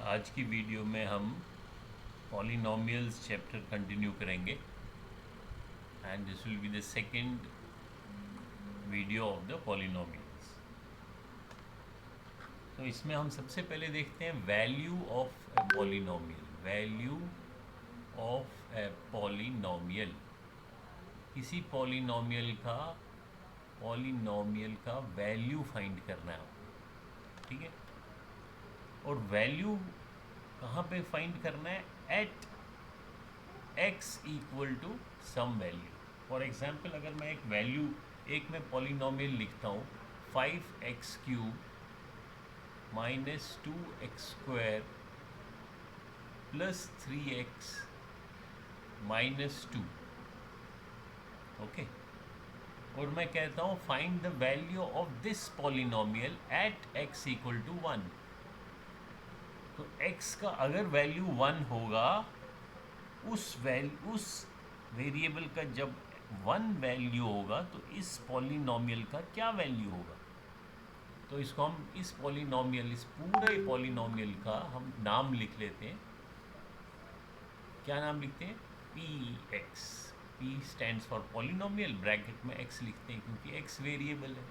आज की वीडियो में हम पॉलिनोमियल्स चैप्टर कंटिन्यू करेंगे and this will be the second video of the polynomials. तो इसमें हम सबसे पहले देखते हैं value of a polynomial. Value of a polynomial, किसी पॉलिनोमियल का वैल्यू फाइंड करना है आपको, ठीक है। और वैल्यू कहाँ पे फाइंड करना है? At x equal to some value. For example अगर मैं एक मैं पॉलिनोमियल लिखता हूँ 5x³ minus 2x² plus 3x minus 2, okay. और मैं कहता हूँ find the value of this polynomial at x equal to 1। तो x का अगर वैल्यू 1 होगा, उस वेरिएबल का जब 1 वैल्यू होगा तो इस पॉलिनोमियल का क्या वैल्यू होगा? तो इसको हम इस पूरे पॉलिनोमियल का हम नाम लिख लेते हैं। क्या नाम लिखते हैं? px। p stands for polynomial, bracket में x लिखते हैं क्योंकि x वेरिएबल है।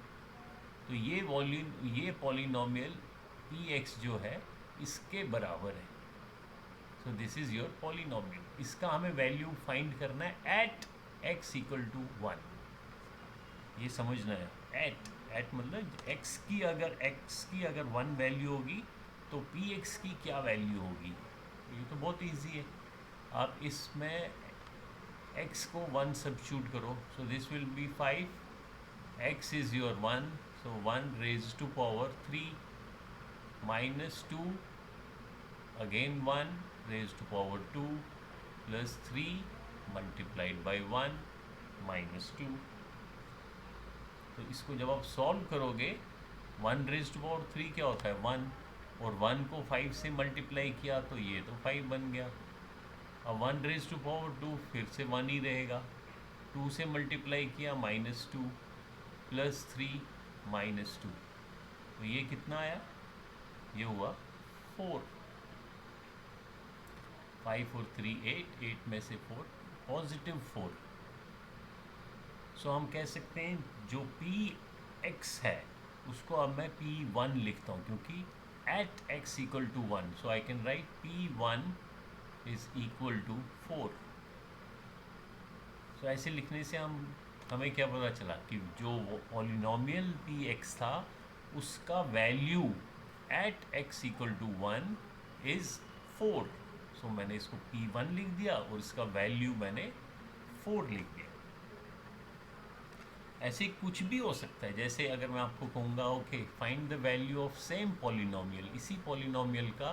तो ये पॉलिनोमियल px जो है इसके बराबर है। So this is your polynomial. इसका हमें वैल्यू फाइंड करना है एट x इक्वल टू 1। ये समझना है, एट मतलब x की अगर 1 वैल्यू होगी तो px की क्या वैल्यू होगी। ये तो बहुत इजी है। आप इसमें x को 1 सब्स्टिट्यूट करो, so this will be 5। x is your 1, so 1 raise to power 3 minus 2 again 1 raised to power 2 plus 3 multiplied by 1 minus 2। तो इसको जब आप सॉल्व करोगे 1 रेज टू पावर 3 क्या होता है? 1, और 1 को 5 से मल्टीप्लाई किया तो ये तो 5 बन गया। अब 1 रेज टू पावर 2 फिर से 1 ही रहेगा। 2 से मल्टीप्लाई किया माइनस 2 प्लस 3 माइनस 2, तो ये कितना आया? ये हुआ 4। 5 और 3 8, 8 में से 4 पॉजिटिव 4। सो हम कह सकते हैं जो px है उसको अब मैं p1 लिखता हूँ क्योंकि at x equal to 1, so I can write p1 is equal to 4। So ऐसे लिखने से हमें क्या पता चला कि जो पॉलिनोमियल px था उसका value at x equal to 1 is 4। So मैंने इसको p1 लिख दिया और इसका वैल्यू मैंने 4 लिख दिया। ऐसे कुछ भी हो सकता है, जैसे अगर मैं आपको कहूँगा okay find the value of same polynomial, इसी पॉलिनोमियल का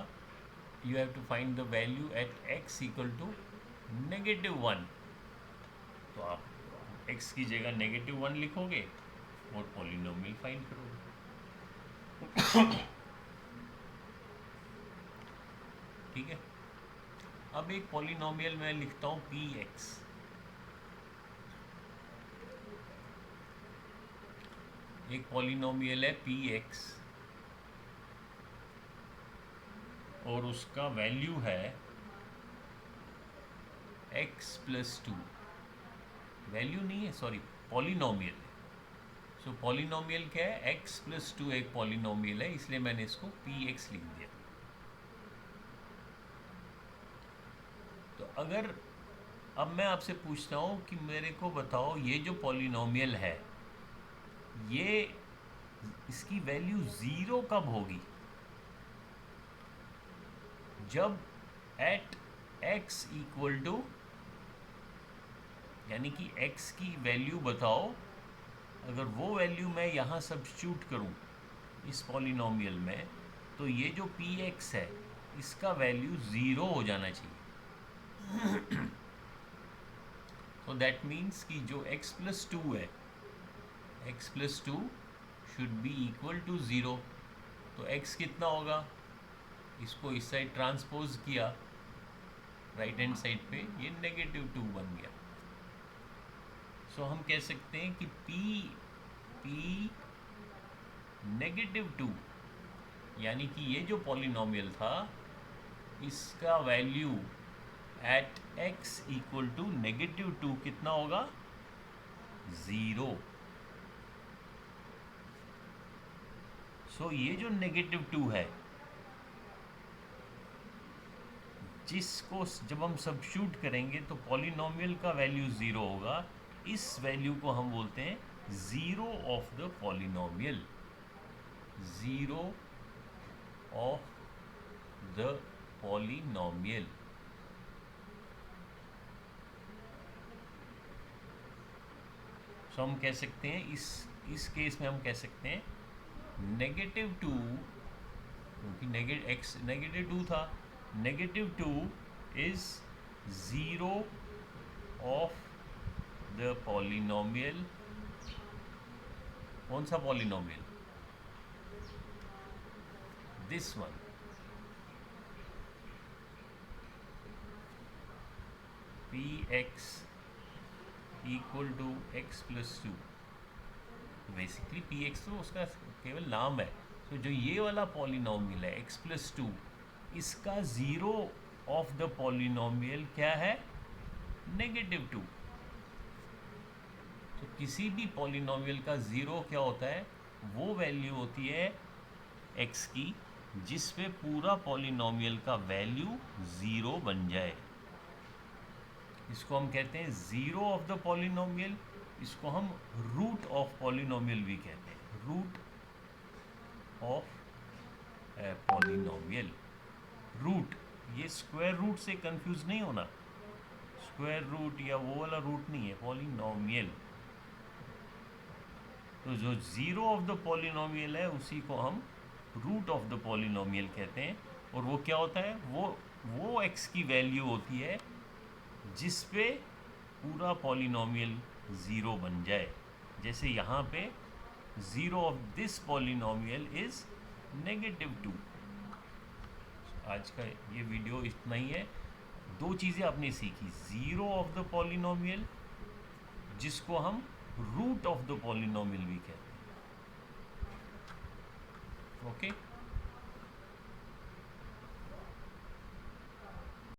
you have to find the value at x equal to -1, तो आप x की जगह -1 लिखोगे और पॉलिनोमियल फाइंड करोगे। ठीक है। अब एक पॉलिनोमियल मैं लिखता हूँ px। एक पॉलिनोमियल है px और उसका वैल्यू है x प्लस 2। वैल्यू नहीं है, सॉरी, पॉलिनोमियल है। सो पॉलिनोमियल क्या है? x प्लस 2 एक पॉलिनोमियल है, इसलिए मैंने इसको px लिख दिया। तो अगर अब मैं आपसे पूछता हूँ कि मेरे को बताओ ये जो पॉलिनोमियल है ये इसकी वैल्यू 0 कब होगी? जब एट x इक्वल टू, यानी कि x की वैल्यू बताओ, अगर वो वैल्यू मैं यहाँ सब्स्टिट्यूट करूँ इस पॉलिनोमियल में तो ये जो px है इसका वैल्यू 0 हो जाना चाहिए। तो दैट मीन्स कि जो x प्लस 2 है, x plus 2 should be equal to 0। तो x कितना होगा? इसको इस साइड ट्रांसपोज किया राइट हैंड साइड पे, ये -2 बन गया। सो हम कह सकते हैं कि p -2, यानी कि ये जो पॉलिनोमियल था इसका value at x equal to -2 कितना होगा? 0। सो ये जो -2 है, जिसको जब हम सब्स्टिट्यूट करेंगे तो पॉलिनोमियल का वैल्यू 0 होगा। इस वैल्यू को हम बोलते हैं zero of the polynomial, zero of the polynomial. So हम कह सकते हैं इस केस में हम कह सकते हैं -2, क्योंकि -2 था, -2 is zero of the polynomial. कौन सा polynomial? This one, px equal to x plus 2। Basically px तो उसका केवल नाम है। तो जो ये वाला पॉलिनोमियल है x प्लस 2, इसका ज़ीरो ऑफ द पॉलिनोमियल क्या है? -2। तो किसी भी पॉलिनोमियल का ज़ीरो क्या होता है? वो वैल्यू होती है x की जिस पे पूरा पॉलिनोमियल का वैल्यू 0 बन जाए। इसको हम कहते हैं ज़ीरो ऑफ द पॉलिनोमियल। इसको हम रूट ऑफ पॉलिनोमियल भी कहते हैं, रूट ऑफ पॉलिनोमियल। रूट, ये स्क्वायर रूट से कंफ्यूज नहीं होना, स्क्वायर रूट या वो वाला रूट नहीं है, पॉलिनोमियल। तो जो ज़ीरो ऑफ द पॉलिनोमियल है उसी को हम रूट ऑफ द पॉलिनोमियल कहते हैं। और वो क्या होता है? वो x की वैल्यू होती है जिस पे पूरा पॉलिनोमियल 0 बन जाए। जैसे यहाँ पे zero of this polynomial is -2। आज का ये वीडियो इतना ही है। दो चीज़ें आपने सीखी, ज़ीरो ऑफ द पॉलिनोमियल जिसको हम रूट ऑफ द पॉलिनोमियल भी कहते हैं। ओके।